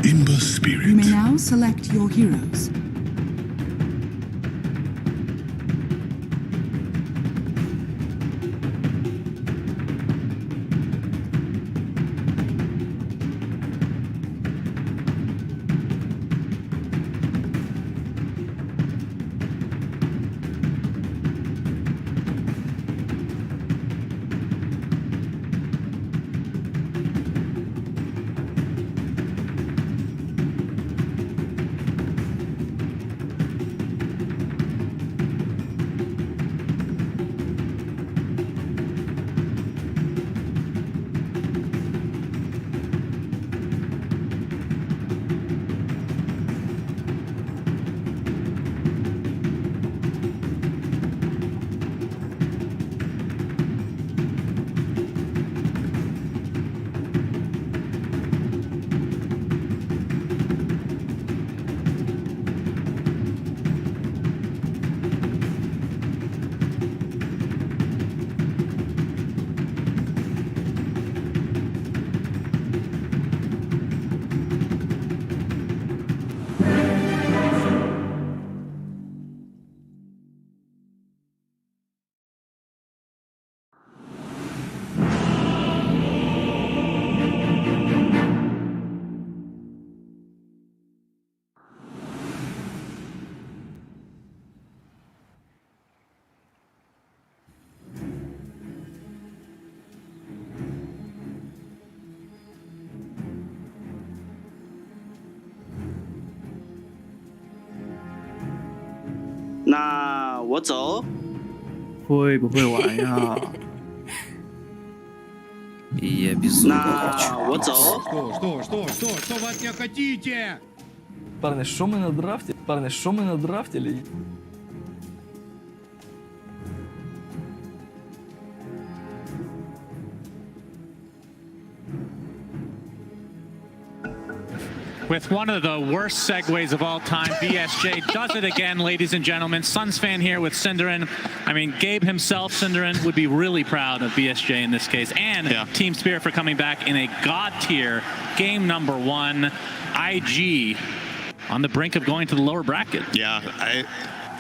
in the spirit. You may now select your heroes.那我走。会不会玩呀？Я безумно хочу. 那我走。Что вы от меня хотите? Парни, що ми на драфті? Парни, що ми на драфтили? With one of the worst segues of all time, BSJ does it again, ladies and gentlemen. Suns fan here with Cinderin. I mean, Gabe himself, Cinderin, would be really proud of BSJ in this case, and Team Spirit for coming back in a God tier game number 1. IG on the brink of going to the lower bracket. Yeah,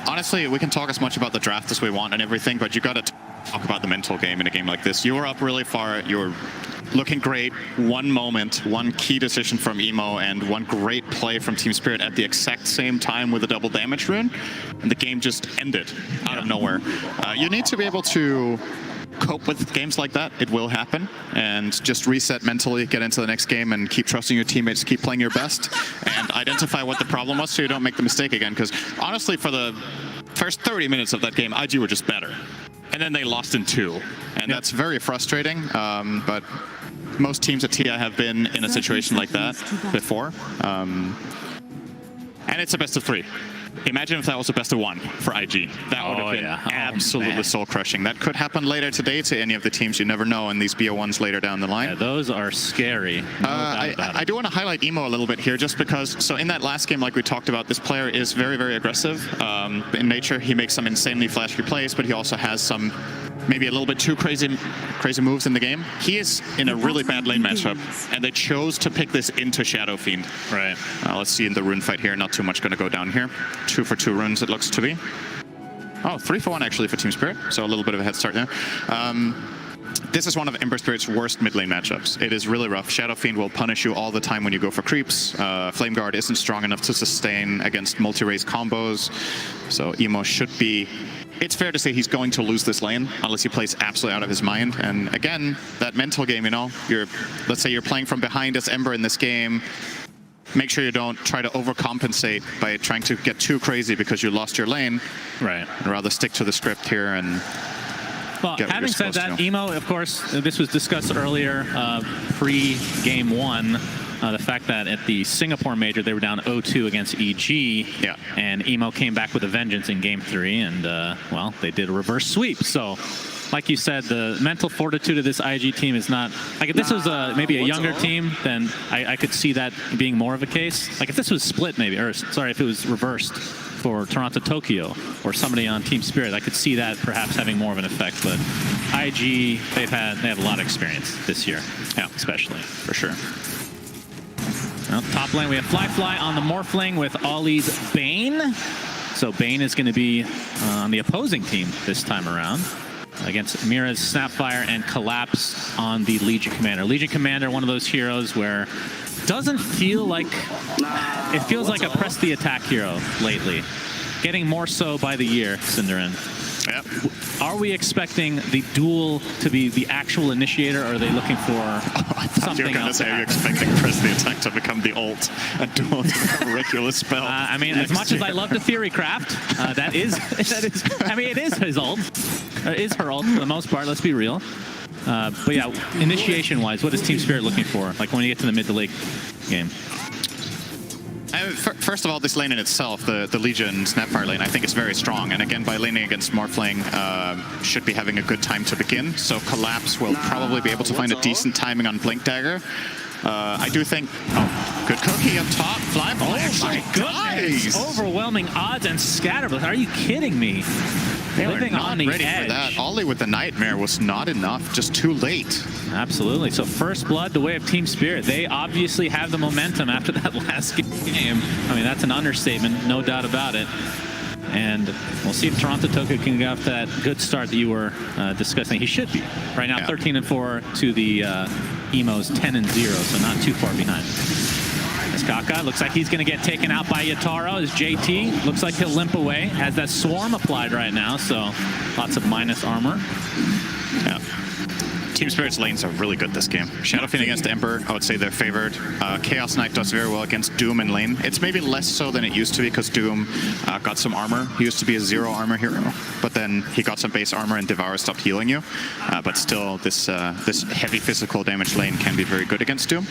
honestly, we can talk as much about the draft as we want and everything, but you got to talk about the mental game in a game like this. You were up really far. You were looking great. One moment, one key decision from Emo, and one great play from Team Spirit at the exact same time with a double damage rune, and the game just ended out of nowhere. You need to be able to cope with games like that. It will happen, and just reset mentally, get into the next game, and keep trusting your teammates, keep playing your best, and identify what the problem was so you don't make the mistake again. Because honestly, for the first 30 minutes of that game, IG were just better. And then they lost in 2. And that's very frustrating, but most teams at TI have been in a situation like that before. And it's a best of 3. Imagine if that was a best of 1 for IG. That would have been absolutely soul-crushing. That could happen later today to any of the teams. You never know in these BO1s later down the line. Yeah, those are scary. I do want to highlight Emo a little bit here just because, so in that last game, like we talked about, this player is very, very aggressive in nature. He makes some insanely flashy plays, but he also has some maybe a little bit too crazy moves in the game. He is in a really bad lane matchup, and they chose to pick this into Shadow Fiend. Right. Let's see in the rune fight here. Not too much going to go down here. 2 for 2 runes it looks to be. Oh, 3 for 1 actually for Team Spirit, so a little bit of a head start there. This is one of Ember Spirit's worst mid lane matchups. It is really rough. Shadow Fiend will punish you all the time when you go for creeps. Flame Guard isn't strong enough to sustain against multi-race combos, so Emo should be... It's fair to say he's going to lose this lane unless he plays absolutely out of his mind. And again, that mental game, you know, let's say you're playing from behind as Ember in this game. Make sure you don't try to overcompensate by trying to get too crazy because you lost your lane. Right. And rather stick to the script here and... Well, having said that, Emo, of course, this was discussed earlier, pre-game 1. The fact that at the Singapore major, they were down 0-2 against EG. Yeah. And Emo came back with a vengeance in game 3. And, well, they did a reverse sweep. So, like you said, the mental fortitude of this IG team is not... Like, if this was maybe a younger team, then I could see that being more of a case. Like, if this was split, maybe, or, sorry, if it was reversed for Toronto Tokyo or somebody on Team Spirit, I could see that perhaps having more of an effect. But IG, they have a lot of experience this year, especially. For sure. Well, top lane, we have Fly on the Morphling with Ollie's Bane. So Bane is going to be on the opposing team this time around against Mira's Snapfire and Collapse on the Legion Commander. Legion Commander, one of those heroes where doesn't feel like, it feels like a press the attack hero lately. Getting more so by the year, Cinderin. Yep. Are we expecting the duel to be the actual initiator, or are they looking for I thought something you were going to else? say you're expecting press the attack to become the ult and duel to become a regular spell. I mean, as much as I love the theory craft, that is, I mean, it is his ult. Is her ult for the most part, let's be real. But yeah, initiation-wise, what is Team Spirit looking for? Like when you get to the mid to late game? First of all, this lane in itself, the Legion Snapfire lane, I think is very strong. And again, by laning against Morphling, should be having a good time to begin. So Collapse will probably be able to find a decent timing on Blink Dagger. I do think, good cookie up top, Fly. Oh my goodness! Overwhelming odds and Scatterblast. Are you kidding me? They were Living not on the ready edge. for that. Ollie with the Nightmare was not enough, just too late. Absolutely. So first blood, the way of Team Spirit. They obviously have the momentum after that last game. I mean, that's an understatement, no doubt about it. And we'll see if Toronto Toku can get off that good start that you were discussing. He should be. Right now, 13-4 to the Emo's 10-0, so not too far behind. Kaka looks like he's going to get taken out by Yatoro as JT. Looks like he'll limp away. Has that swarm applied right now, so lots of minus armor. Yeah. Team Spirit's lanes are really good this game. Shadow Fiend against Ember, I would say they're favored. Chaos Knight does very well against Doom in lane. It's maybe less so than it used to be because Doom got some armor. He used to be a 0 armor hero, but then he got some base armor and Devour stopped healing you. But still, this heavy physical damage lane can be very good against Doom.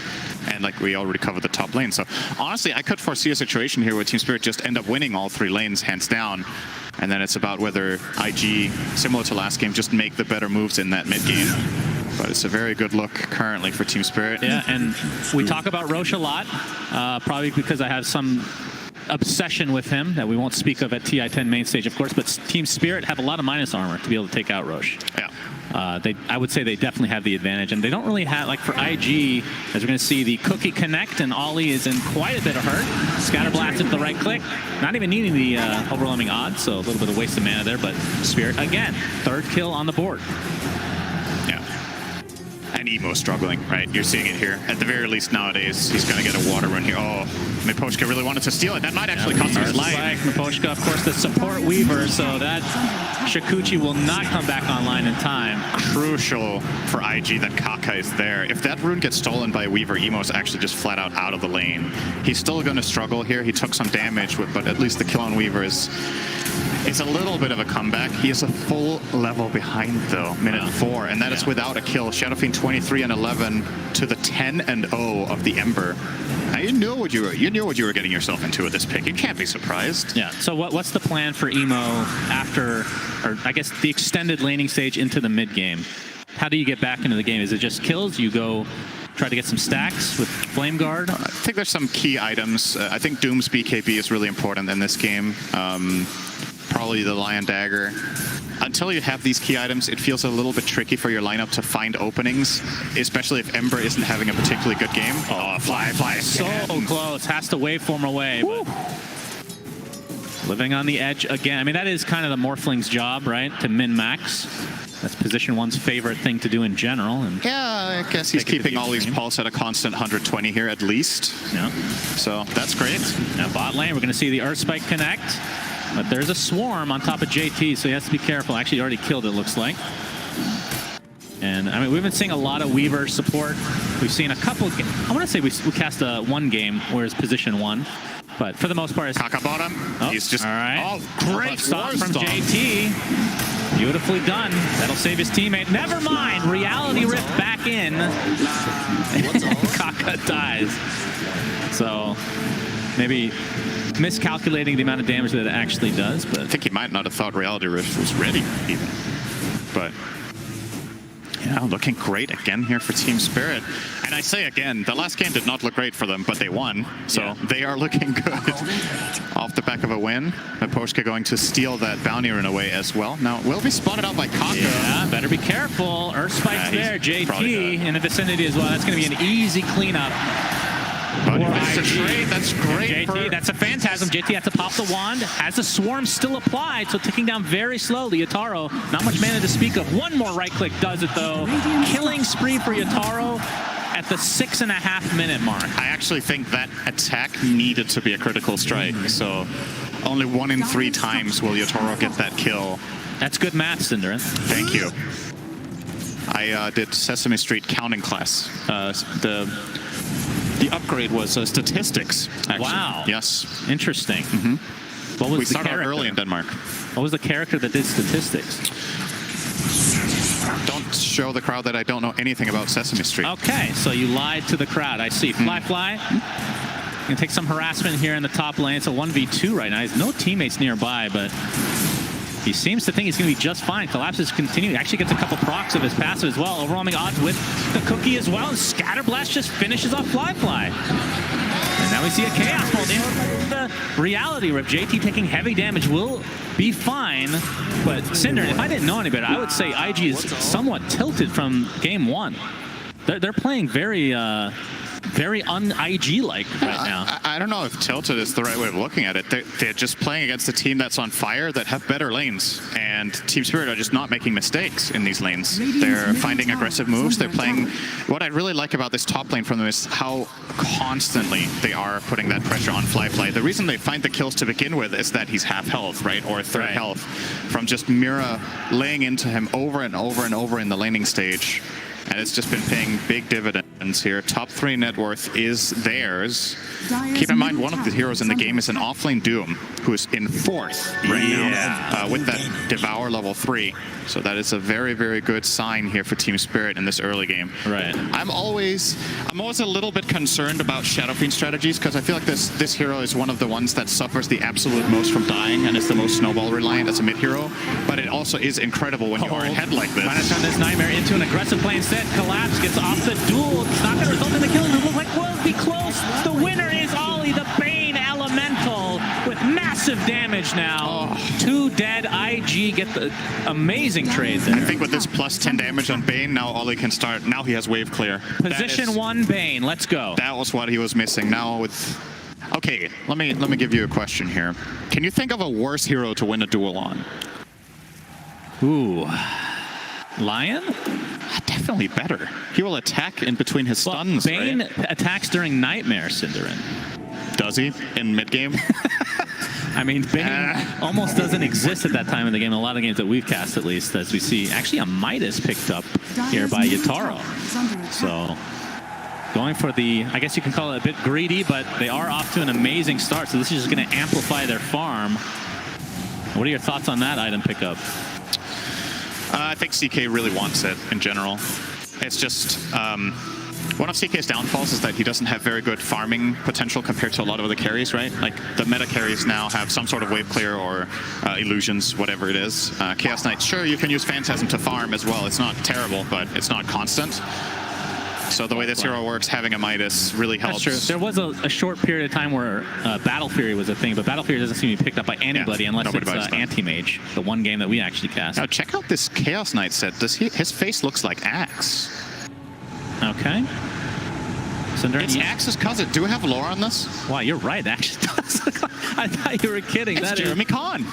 And like we already covered the top lane. So honestly, I could foresee a situation here where Team Spirit just end up winning all 3 lanes hands down. And then it's about whether IG, similar to last game, just make the better moves in that mid game. But it's a very good look currently for Team Spirit. Yeah, and we talk about Roche a lot, probably because I have some obsession with him that we won't speak of at TI-10 main stage, of course, but Team Spirit have a lot of minus armor to be able to take out Roche. Yeah. I would say they definitely have the advantage, and they don't really have, like for IG, as we're going to see, the Cookie connect, and Ollie is in quite a bit of hurt. Scatterblast at the right click, not even needing the overwhelming odds, so a little bit of waste of mana there, but Spirit, again, 3rd kill on the board. Yeah. And Emo struggling, right? You're seeing it here. At the very least nowadays, he's going to get a water run here. Oh, Miposhka really wanted to steal it. That might actually cost him his life. Miposhka, of course, the support Weaver, so that Shikuchi will not come back online in time. Crucial for IG that Kaka is there. If that rune gets stolen by Weaver, Emo's actually just flat out of the lane. He's still going to struggle here. He took some damage, but at least the kill on Weaver is... It's a little bit of a comeback. He is a full level behind, though, minute 4, and that is without a kill. Shadow Fiend 23-11 to the 10-0 of the Ember. Now, you knew what you were getting yourself into with this pick. You can't be surprised. Yeah. So what's the plan for Emo after, or I guess the extended laning stage into the mid game? How do you get back into the game? Is it just kills? You go try to get some stacks with Flame Guard? I think there's some key items. I think Doom's BKB is really important in this game. Probably the Lion Dagger. Until you have these key items, it feels a little bit tricky for your lineup to find openings, especially if Ember isn't having a particularly good game. Oh, fly. So close. Has to waveform away. But living on the edge again. I mean, that is kind of the Morphling's job, right? To min-max. That's position 1's favorite thing to do in general. And yeah, I guess he's keeping Ollie's pulse at a constant 120 here at least. Yeah. So that's great. Now bot lane, we're going to see the Earth Spike connect. But there's a swarm on top of JT, so he has to be careful. Actually, he already killed it, looks like. And, I mean, we've been seeing a lot of Weaver support. We've seen a couple... I want to say we cast one game where it's position 1. But for the most part... it's Kaka bottom. Oh, he's just... All right. Oh, great stop from JT. Beautifully done. That'll save his teammate. Never mind. Reality Rift back in. Kaka dies. So, maybe... miscalculating the amount of damage that it actually does, but I think he might not have thought Reality Rift was ready even. But yeah, looking great again here for Team Spirit. And I say again, the last game did not look great for them, but they won, so they are looking good off the back of a win. Miposhka going to steal that bounty run away as well. Now, will be spotted out by Kaka. Yeah, better be careful. Earth Spike's there. JT in the vicinity as well. That's going to be an easy cleanup. But Or that's a IG. trade. That's great. JT, that's a Phantasm. JT has to pop the wand. Has the swarm still applied, so ticking down very slowly. Yatoro, not much mana to speak of. One more right click does it though. Killing spree for Yatoro at the 6.5-minute mark. I actually think that attack needed to be a critical strike. So only 1 in 3 times will Yatoro get that kill. That's good math, Cinderin. Thank you. I did Sesame Street counting class. The upgrade was statistics, actually. Wow. Yes. Interesting. What was We the started character? early in Denmark. What was the character that did statistics? Don't show the crowd that I don't know anything about Sesame Street. Okay, so you lied to the crowd. I see. Fly. Gonna take some harassment here in the top lane. It's a 1v2 right now. There's no teammates nearby, but he seems to think he's going to be just fine. Collapse is continuing. Actually gets a couple procs of his passive as well. Overwhelming odds with the cookie as well. And Scatter Blast just finishes off Fly. And now we see a Chaos Bolt in the reality where JT taking heavy damage will be fine. But Cinder, if I didn't know any better, I would say IG is somewhat tilted from game 1. They're playing very un-IG-like right now. I don't know if tilted is the right way of looking at it. They're just playing against a team that's on fire that have better lanes. And Team Spirit are just not making mistakes in these lanes. They're finding aggressive moves. They're playing... What I really like about this top lane from them is how constantly they are putting that pressure on Fly. The reason they find the kills to begin with is that he's half health, right? Or third health. From just Mira laying into him over and over and over in the laning stage. And it's just been paying big dividends here. Top 3 net worth is theirs. Keep in mind, one of the heroes in the game is an offlane Doom, who is in 4th right now with that Devour level 3. So that is a very, very good sign here for Team Spirit in this early game. Right. I'm always a little bit concerned about Shadow Fiend strategies because I feel like this hero is one of the ones that suffers the absolute most from dying and is the most snowball reliant as a mid hero. But it also is incredible when you are ahead like this. Trying to turn this Nightmare into an aggressive play instead. Collapse gets off the duel. It's not going to result in the kill. It looks like we'll be close. The winner is Ollie, the Bane Elemental, with massive damage now. 2 dead. IG get the amazing trade there. I think with this plus 10 damage on Bane, now Ollie can start. Now he has wave clear. Position 1 Bane. Let's go. That was what he was missing. Now with... Okay, let me give you a question here. Can you think of a worse hero to win a duel on? Ooh. Lion? Definitely better. He will attack in between his stuns, Bane right? attacks during Nightmare, Cinderin. Does he? In mid-game? I mean, Bane almost doesn't exist at that time in the game. In a lot of games that we've cast, at least, as we see. Actually, a Midas picked up here by Yatoro. So, going for the, I guess you can call it a bit greedy, but they are off to an amazing start. So this is just going to amplify their farm. What are your thoughts on that item pickup? I think CK really wants it in general. It's just one of CK's downfalls is that he doesn't have very good farming potential compared to a lot of other carries, right? Like the meta carries now have some sort of wave clear or illusions, whatever it is. Chaos Knight, sure, you can use Phantasm to farm as well. It's not terrible, but it's not constant. So the way this hero works, having a Midas really helps. That's true. There was a short period of time where Battle Fury was a thing, but Battle Fury doesn't seem to be picked up by anybody unless it's Anti-Mage, the one game that we actually cast. Now check out this Chaos Knight set. His face looks like Axe. Okay. Cinder, It's Axe's cousin. Do we have lore on this? Wow, you're right. Actually, I thought you were kidding. It's Jeremy Kahn.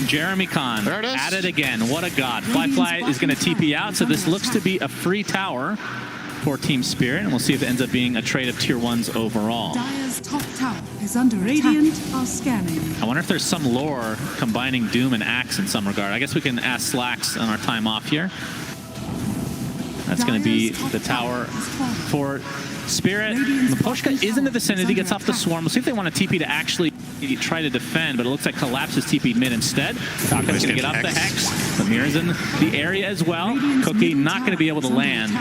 Jeremy Kahn. There it is. At it again. What a god. Fly is going to TP out, so this looks to be a free tower for Team Spirit, and we'll see if it ends up being a trade of tier 1s overall. Dire's top tower is under Radiant are scanning. I wonder if there's some lore combining Doom and Axe in some regard. I guess we can ask Slacks on our time off here. That's going to be the tower for Spirit. Maposhka is in the vicinity, gets off the swarm. We'll see if they want to TP to actually try to defend, but it looks like Collapse is TP mid instead. Taka's going to get off the Hex. Amira's in the area as well. Cookie not going to be able to land.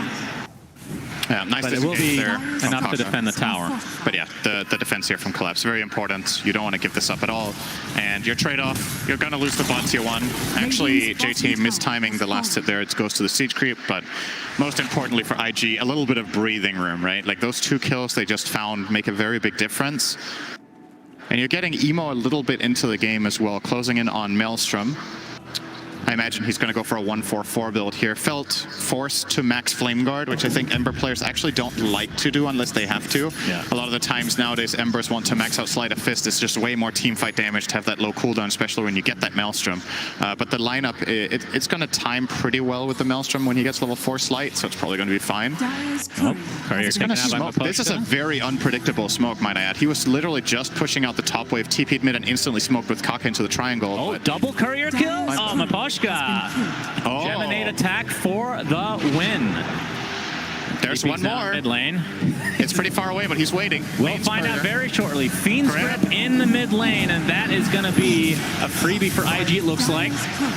Yeah, nice but it will be there enough to defend the tower. But yeah, the defense here from Collapse, very important. You don't want to give this up at all. And your trade-off, you're going to lose the bot tier 1. Actually, JT mistiming the last hit there. It goes to the siege creep, but most importantly for IG, a little bit of breathing room, right? Like those 2 kills they just found make a very big difference. And you're getting Emo a little bit into the game as well, closing in on Maelstrom. I imagine he's going to go for a 1-4-4 build here. Felt forced to max Flame Guard, which I think Ember players actually don't like to do unless they have to. Yeah. A lot of the times nowadays, Embers want to max out Sleight of Fist. It's just way more teamfight damage to have that low cooldown, especially when you get that Maelstrom. But the lineup, it's going to time pretty well with the Maelstrom when he gets level 4 Sleight, so it's probably going to be fine. Dire's Oh, courier Courier It's going to taken out by smoke. This is a Maposhka. very unpredictable smoke, might I add. He was literally just pushing out the top wave, TP'd mid, and instantly smoked with Kaka into the triangle. Oh, but- double Courier kill? Oh, Maposhka. Oh. Geminate attack for the win. There's TP's one down more. Mid lane. It's pretty far away, but he's waiting. We'll Lane's find out further. very shortly. Fiend's Grab. Grip in the mid lane, and that is going to be a freebie for IG, it looks like.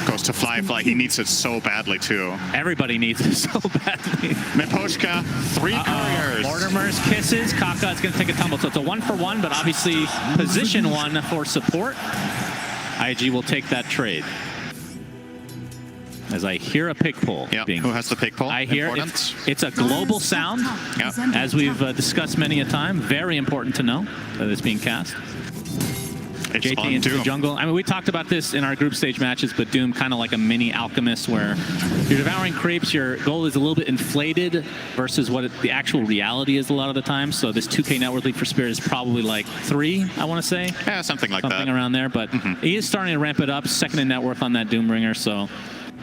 Goes to Fly. He needs it so badly, too. Everybody needs it so badly. Miposhka, 3 couriers. Mortimer's kisses. Kaka is going to take a tumble. So it's a 1-for-1, but obviously position 1 for support. IG will take that trade. As I hear a pig pull Yeah, being... who has the pig pull? I hear Important. it's a global sound, Yeah. as we've discussed many a time. Very important to know that it's being cast. It's JT on into the Doom. jungle. I mean, we talked about this in our group stage matches, but Doom kind of like a mini alchemist where you're devouring creeps, your goal is a little bit inflated versus what the actual reality is a lot of the time. So this 2K network league for Spirit is probably like 3, I want to say. Yeah, something like Something that. around there, but he is starting to ramp it up. Second in net worth on that Doombringer, so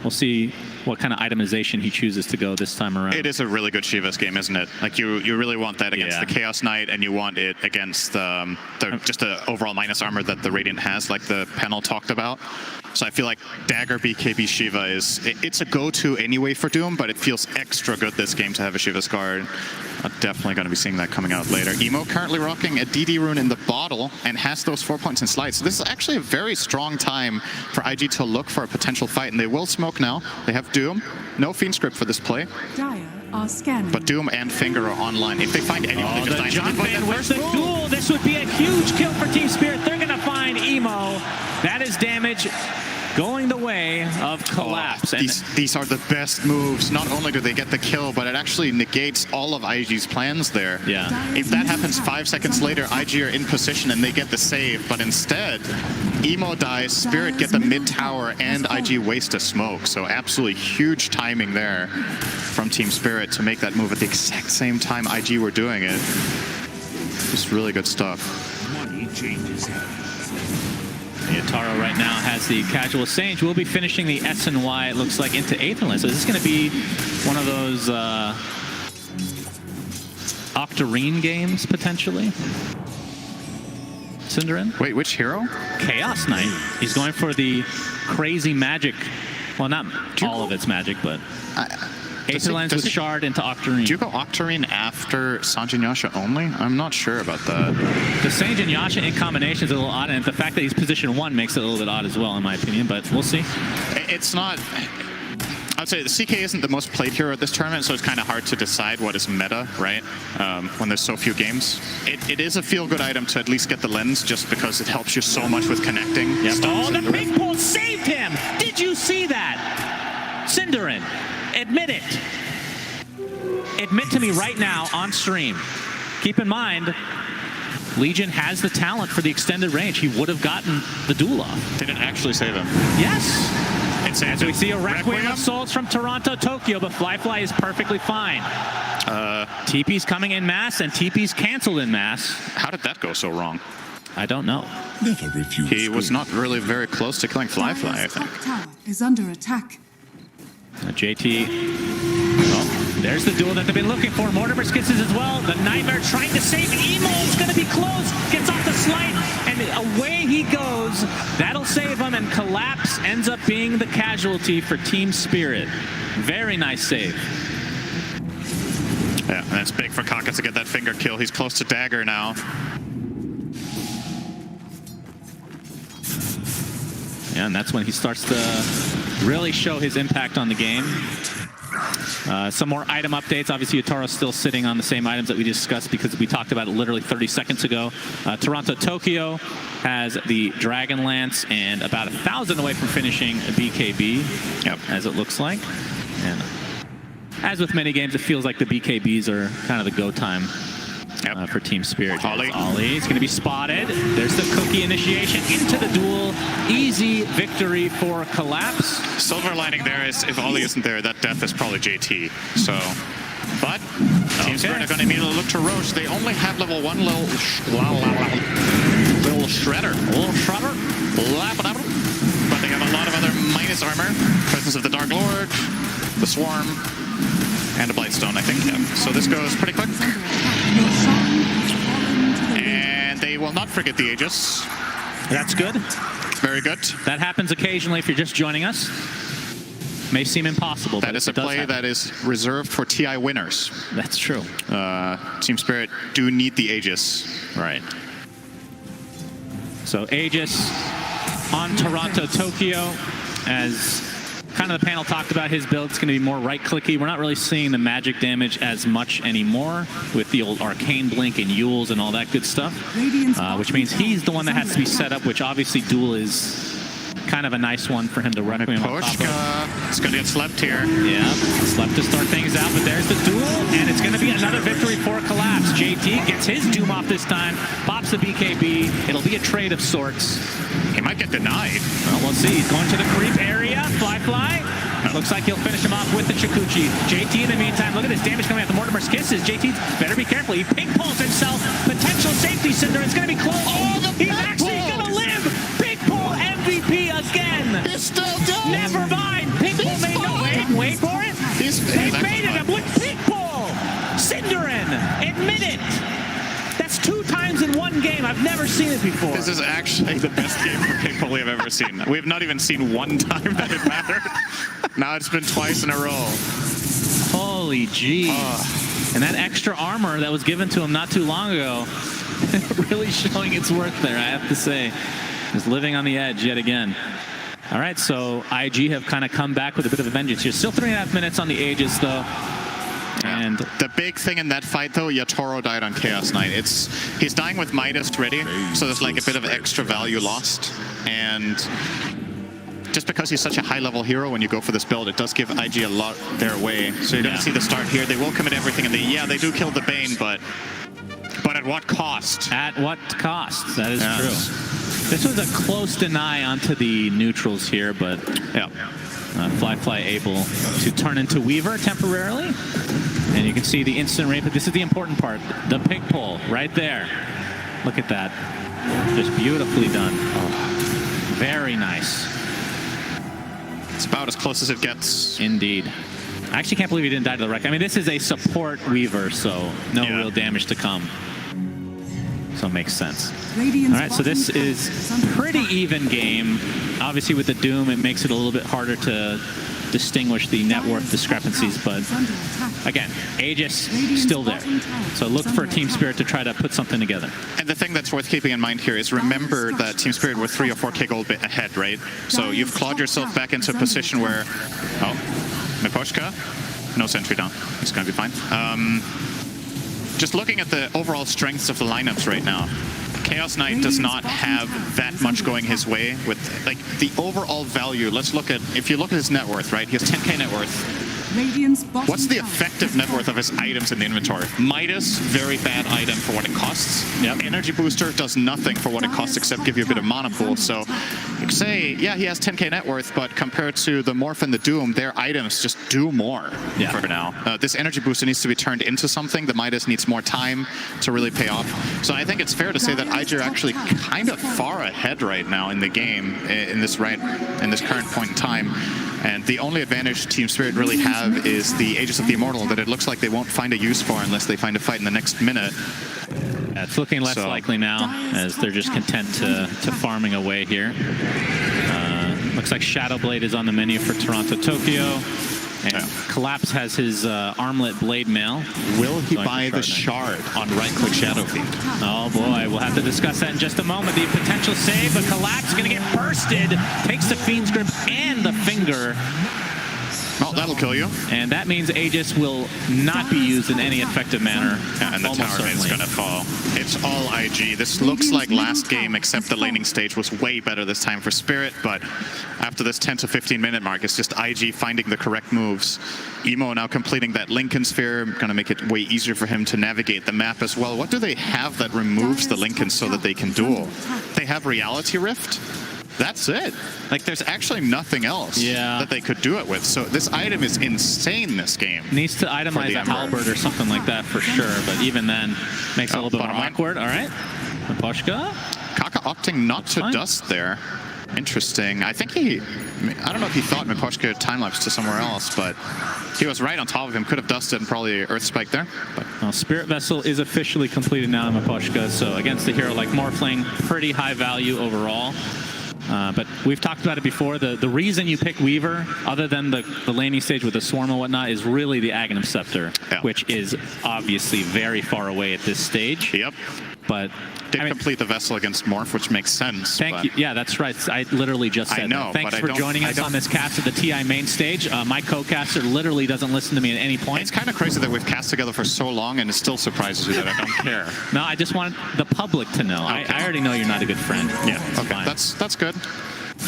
we'll see what kind of itemization he chooses to go this time around. It is a really good Shivas game, isn't it? Like you really want that against Yeah. the Chaos Knight, and you want it against just the overall minus armor that the Radiant has, like the panel talked about. So I feel like Dagger BKB Shiva it's a go-to anyway for Doom, but it feels extra good this game to have a Shiva's card. I'm definitely going to be seeing that coming out later. Emo currently rocking a DD rune in the bottle and has those 4 points in Slide. So this is actually a very strong time for IG to look for a potential fight, and they will smoke now. They have Doom. No Fiend script for this play, Dire are scanning. but Doom and Finger are online. If they find anyone, they just The die. jump But in that with first the move- duel. This would be a huge kill for Team Spirit. They're going to find Emo. That is damage going the way of Collapse. And These are the best moves. Not only do they get the kill, but it actually negates all of IG's plans there. yeah. If that happens 5 seconds later, IG are in position and they get the save, but instead, Emo dies, Spirit get the mid tower, and IG waste a smoke. So absolutely huge timing there from Team Spirit to make that move at the exact same time IG were doing it. Just really good stuff. Money changes hands. Yataro right now has the casual Sage. We'll be finishing the S and Y, it looks like, into Aetherland. So is this going to be one of those Octarine games, potentially? Cinderin? Wait, which hero? Chaos Knight. He's going for the crazy magic. Well, not all of its magic, but Aetherlands with Shard into Octarine. Do you go Octarine after Sanjin Yasha only? I'm not sure about that. The Sage and Yasha in combination is a little odd, and the fact that he's position 1 makes it a little bit odd as well, in my opinion, but we'll see. It's not... I'd say the CK isn't the most played hero at this tournament, so it's kind of hard to decide what is meta, right? When there's so few games. It is a feel-good item to at least get the lens, just because it helps you so much with connecting. Yep. stuns Oh, the and big pull saved him! Did you see that? Cinderin, admit it. Admit to me right now on stream. Keep in mind, Legion has the talent for the extended range. He would have gotten the duel off. Did it actually save him? Yes! It saved As we him. see a Requiem of Souls from Toronto, Tokyo, but Fly is perfectly fine. TP's coming in mass, and TP's canceled in mass. How did that go so wrong? I don't know. Never refuse. He was not really very close to killing Fly, I Dire's think. top tower is under attack. JT. Oh, there's the duel that they've been looking for. Mortimer's kisses as well. The Nightmare trying to save Emo. It's going to be close. Gets off the slight, and away he goes. That'll save him, and Collapse ends up being the casualty for Team Spirit. Very nice save. Yeah, and it's big for Kaka to get that finger kill. He's close to Dagger now. Yeah, and that's when he starts to really show his impact on the game. Some more item updates. Obviously, Yataro's still sitting on the same items that we discussed because we talked about it literally 30 seconds ago. Toronto Tokyo has the Dragon Lance and about 1,000 away from finishing BKB, Yep. as it looks like. And as with many games, it feels like the BKBs are kind of the go time. for Team Spirit. Ollie. Ollie is going to be spotted. There's the cookie initiation into the duel. Easy victory for Collapse. Silver lining there is if Ollie isn't there, that death is probably JT. So, but Team Spirit are going to immediately look to Roche. They only have level 1 little shredder. But they have a lot of other minus armor. Presence of the Dark Lord, the Swarm, and a Blightstone, I think. Yeah. So this goes pretty quick. And they will not forget the Aegis. That's good. Very good. That happens occasionally if you're just joining us. May seem impossible. That is a play that is reserved for TI winners. That's true. Team Spirit do need the Aegis. Right. So Aegis on Toronto, Tokyo, as kind of the panel talked about his build. It's going to be more right-clicky. We're not really seeing the magic damage as much anymore with the old Arcane Blink and Yules and all that good stuff, which means he's the one that has to be set up, which obviously Duel is kind of a nice one for him to Requiem on top of. It's going to get slept here. Yeah, slept to start things out, but there's the Duel, and it's going to be another victory for Collapse. JT gets his Doom off this time, pops the BKB. It'll be a trade of sorts. He might get denied. Well, we'll see. He's going to the creep area. Fly. Looks like he'll finish him off with the Chikuchi. JT, in the meantime, look at this damage coming out. The Mortimer's Kisses. JT better be careful. He ping pulls himself. Potential safety cinder. It's going to be close. Oh, he's actually going to live. Big pull MVP again. He's still down. Never mind. Pig pull made no wait for it. They baited him with pig pull. Cinderin. Admit it. That's 2 times in one game. I've never seen it before. This is actually the best game for pig pull we've ever seen. We've not even seen one time that it mattered. Now it's been twice in a row. Holy jeez. And that extra armor that was given to him not too long ago, really showing its worth there, I have to say. Is living on the edge yet again. All right, so IG have kind of come back with a bit of a vengeance here. Still 3.5 minutes on the Aegis, though. And the big thing in that fight, though, Yatoro died on Chaos Knight. He's dying with Midas ready, so there's like a bit of extra value lost. And just because he's such a high-level hero when you go for this build, it does give IG a lot their way. So you're going to see the start here. They will commit everything, and they do kill the Bane, but at what cost? At what cost? That is true. This was a close deny onto the neutrals here, but Fly able to turn into Weaver temporarily. And you can see the instant rape, but this is the important part. The pig pull right there. Look at that. Just beautifully done. Very nice. It's about as close as it gets. Indeed. I actually can't believe he didn't die to the wreck. I mean, this is a support Weaver, so no real damage to come. So it makes sense. All right, so this is pretty even game. Obviously, with the Doom, it makes it a little bit harder to distinguish the net worth discrepancies, but again, Aegis still there. So look for Team Spirit to try to put something together. And the thing that's worth keeping in mind here is remember that Team Spirit were 3 or 4k gold ahead, right? So you've clawed yourself back into a position where, Miposhka, no sentry down. It's going to be fine. Just looking at the overall strengths of the lineups right now, Chaos Knight does not have that much going his way with like the overall value. Let's look at, if you look at his net worth, right? He has 10k net worth. What's the effective net worth of his items in the inventory? Midas, very bad item for what it costs. Yep. Energy Booster does nothing for what it costs except give you a bit of mana pool. So you could say, yeah, he has 10k net worth, but compared to the Morph and the Doom, their items just do more for now. This Energy Booster needs to be turned into something. The Midas needs more time to really pay off. So I think it's fair to say that IG are actually kind of far ahead right now in the game, in this current point in time. And the only advantage Team Spirit really have is the Aegis of the Immortal that it looks like they won't find a use for unless they find a fight in the next minute. Yeah, it's looking less likely now as they're just content to farming away here. Looks like Shadowblade is on the menu for Toronto, Tokyo. And Collapse has his armlet blade mail. Will he buy the shard on right-click Shadow Fiend? Oh boy, we'll have to discuss that in just a moment. The potential save, but Collapse is going to get bursted. Takes the Fiend's Grip and the Finger. Oh, that'll kill you. And that means Aegis will not be used in any effective manner. Yeah, and the almost tower is certainly. going to fall. It's all IG. This looks like last game, except the laning stage was way better this time for Spirit, but after this 10 to 15 minute mark, it's just IG finding the correct moves. Emo now completing that Lincoln Sphere, going to make it way easier for him to navigate the map as well. What do they have that removes the Lincoln so that they can duel? They have Reality Rift. That's it. Like, there's actually nothing else that they could do it with. So this item is insane this game. Needs to itemize a halberd or something like that for sure, but even then makes it a little bit more awkward. All right, Miposhka. Kaka opting not to dust there. Interesting. I think I don't know if he thought Miposhka time-lapse to somewhere else, but he was right on top of him. Could have dusted and probably Earth Spike there. But. Well, Spirit Vessel is officially completed now in Miposhka, so against a hero like Morphling, pretty high value overall. But we've talked about it before. The reason you pick Weaver, other than the laning stage with the Swarm and whatnot, is really the Aghanim Scepter, which is obviously very far away at this stage. Yep. But Did complete the Vessel against Morph, which makes sense. Thank you. Yeah, that's right. I literally just said that. Thanks for joining us on this cast at the TI main stage. My co-caster literally doesn't listen to me at any point. It's kind of crazy that we've cast together for so long and it still surprises you that I don't care. No, I just want the public to know. Okay. I already know you're not a good friend. Yeah, okay. That's good.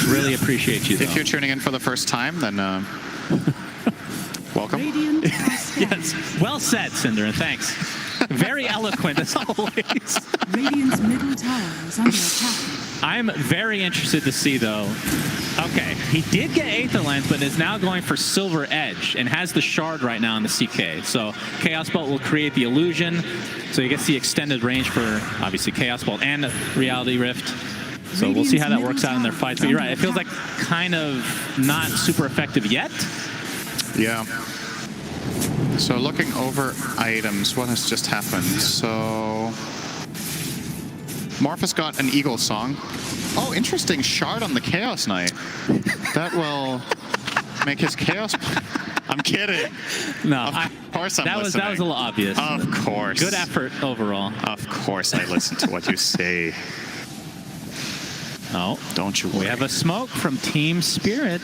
Really appreciate you, though. If you're tuning in for the first time, then welcome. Yes. Well said, Cinder, and thanks. Very eloquent, as always. Radiant's middle tower is under attack. I'm very interested to see, though. Okay, he did get Aether Lens, but is now going for Silver Edge and has the Shard right now in the CK. So Chaos Bolt will create the illusion. So you get the extended range for, obviously, Chaos Bolt and Reality Rift. So we'll see how that works out in their fights. But you're right, it feels like kind of not super effective yet. Yeah. So looking over items, what has just happened? So Morph has got an Eagle Song. Oh, interesting. Shard on the Chaos Knight. That will make his Chaos... I'm kidding. No, of course I'm listening. That was a little obvious. Of course. Good effort overall. Of course I listen to what you say. Oh, don't you worry. We have a smoke from Team Spirit.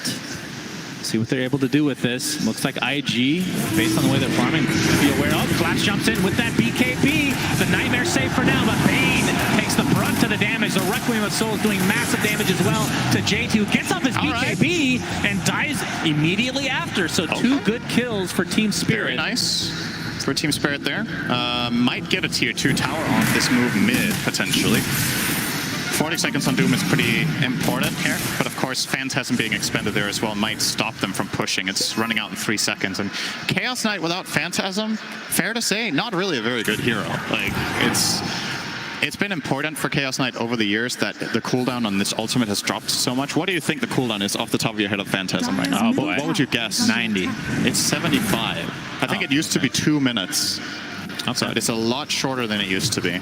See what they're able to do with this. Looks like IG, based on the way they're farming, be aware of. Flash jumps in with that BKB. The Nightmare save for now, but Bane takes the brunt of the damage. The Requiem of Souls doing massive damage as well to JT, who gets off his BKB and dies immediately after. So two good kills for Team Spirit. Very nice for Team Spirit there. Might get a tier 2 tower off this move mid, potentially. 40 seconds on Doom is pretty important here, but of course Phantasm being expended there as well might stop them from pushing. It's running out in 3 seconds, and Chaos Knight without Phantasm, fair to say, not really a very good hero. Like, it's been important for Chaos Knight over the years that the cooldown on this ultimate has dropped so much. What do you think the cooldown is off the top of your head of Phantasm right now? Oh boy. What would you guess? 90. It's 75. I think it used to be 2 minutes. So it's a lot shorter than it used to be.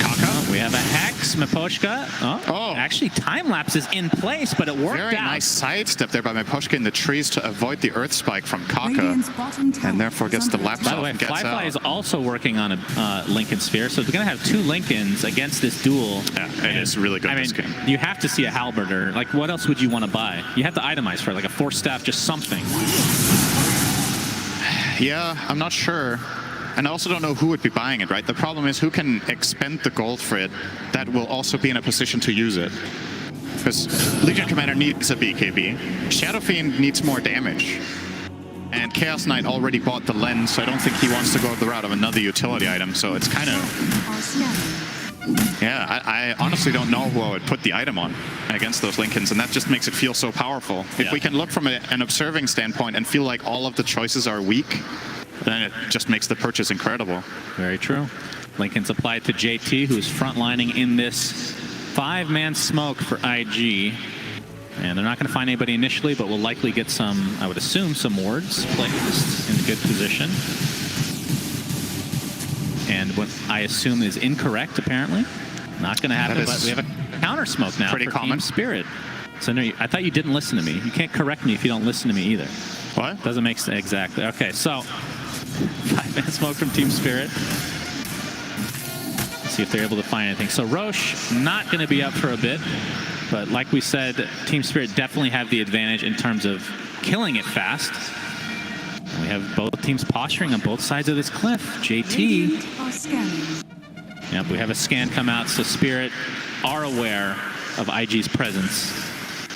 Kaka? We have a Hex, Miposhka. Oh. Actually, time lapse is in place, but it worked out. Very nice sidestep there by Miposhka in the trees to avoid the Earth Spike from Kaka, and therefore gets the lapse off. By the way, and gets Flyfly out. is also working on a Lincoln Sphere, so we're going to have 2 Lincolns against this duel. Yeah, it is really good this game. You have to see a Halberder. Like, what else would you want to buy? You have to itemize for it, like a Force Staff, just something. Yeah, I'm not sure. And I also don't know who would be buying it, right? The problem is who can expend the gold for it that will also be in a position to use it. Because Legion Commander needs a BKB. Shadow Fiend needs more damage. And Chaos Knight already bought the lens, so I don't think he wants to go the route of another utility item. So it's kind of... Yeah, I honestly don't know who I would put the item on against those Lincolns, and that just makes it feel so powerful. If we can look from an observing standpoint and feel like all of the choices are weak, then it just makes the purchase incredible. Very true. Lincoln's applied to JT, who's frontlining in this 5-man smoke for IG. And they're not going to find anybody initially, but will likely get some, I would assume, some wards placed in a good position. And what I assume is incorrect, apparently. Not going to happen, but we have a counter smoke now for Team Spirit. So no, I thought you didn't listen to me. You can't correct me if you don't listen to me either. What? Doesn't make sense. Exactly. Okay, so 5-man smoke from Team Spirit. Let's see if they're able to find anything. So Roche not going to be up for a bit, but like we said, Team Spirit definitely have the advantage in terms of killing it fast. We have both teams posturing on both sides of this cliff. JT. Radiant are scanning. Yep, we have a scan come out, so Spirit are aware of IG's presence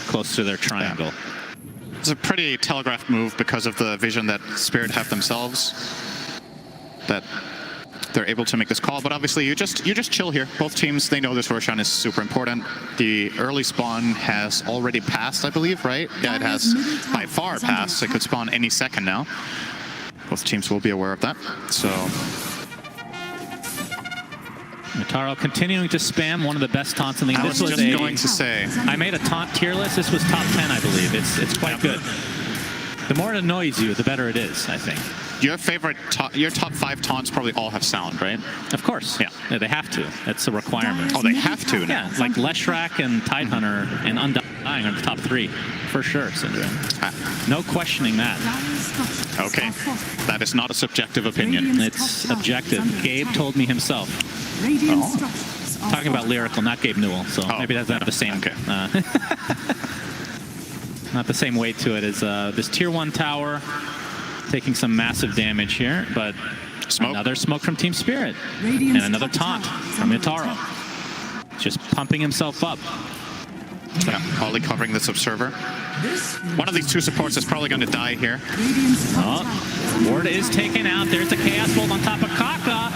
close to their triangle. Yeah. It's a pretty telegraphed move because of the vision that Spirit have themselves, that they're able to make this call. But obviously, you just chill here. Both teams, they know this Roshan is super important. The early spawn has already passed, I believe, right? Yeah, it has by far passed. It could spawn any second now. Both teams will be aware of that. So Yataro continuing to spam one of the best taunts in the game. I was just going to say, I made a taunt tier list. This was top 10, I believe. It's quite good. The more it annoys you, the better it is, I think. your favorite, your top 5 taunts probably all have sound, right? Of course. Yeah, they have to. That's a requirement. Oh, they have to now. Yeah, like Leshrac and Tidehunter and Undying are the top 3. For sure, Syndra. No questioning that. Okay. That is not a subjective opinion. It's objective. Gabe told me himself. Talking about lyrical, not Gabe Newell, so maybe that's not the same. Okay. Not the same weight to it as this tier 1 tower taking some massive damage here, but another smoke from Team Spirit and another taunt from Yataro. Just pumping himself up. Yeah, Ollie covering this observer. One of these 2 supports is probably going to die here. Oh, Ward is taken out. There's the Chaos Bolt on top of Kaka.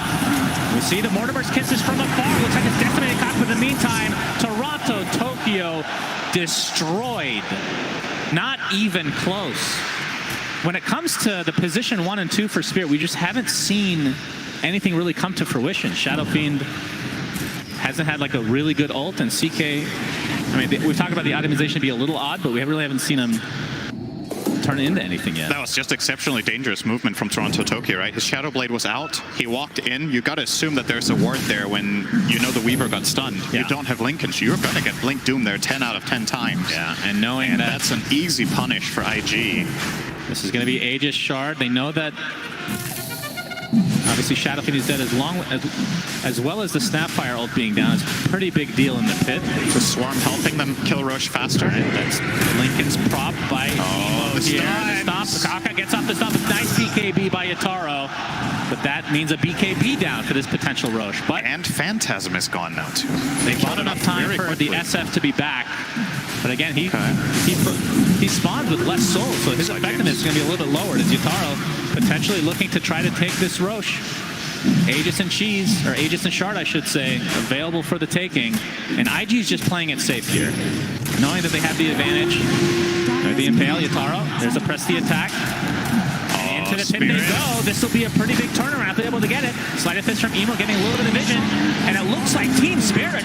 We see the Mortimer's Kisses from afar. Looks like it's decimated Kaka. But in the meantime, Toronto, Tokyo destroyed. Not even close. When it comes to the position 1 and 2 for Spirit, we just haven't seen anything really come to fruition. Shadow Fiend hasn't had like a really good ult, and CK, I mean, we've talked about the itemization be a little odd, but we really haven't seen him turn into anything yet. That was just exceptionally dangerous movement from Toronto Tokyo, right? His Shadow Blade was out. He walked in. You got to assume that there's a ward there when you know the Weaver got stunned. Yeah. You don't have linkage. You're going to get Blink Doom there 10 out of 10 times. Yeah, and knowing that that's an easy punish for IG. This is going to be Aegis Shard. They know that obviously Shadow Fiend is dead as well as the Snapfire ult being down. It's a pretty big deal in the pit. The Swarm helping them kill Roche faster. Right, that's Lincoln's prop by Emo here. The stop. Kaka gets off the stop. Nice BKB by Yataro. But that means a BKB down for this potential Roche. And Phantasm is gone now too. They bought enough time for the SF to be back. But again, he spawned with less souls, so his effectiveness is going to be a little bit lowered as Yataro potentially looking to try to take this Roche. Aegis and Cheese, or Aegis and Shard, I should say, available for the taking. And IG's just playing it safe here, knowing that they have the advantage. There's the Impale, Yataro. There's a press the attack. And into the pit they go. This will be a pretty big turnaround if they're able to get it. Sleight of Fist from Emo getting a little bit of vision. And it looks like Team Spirit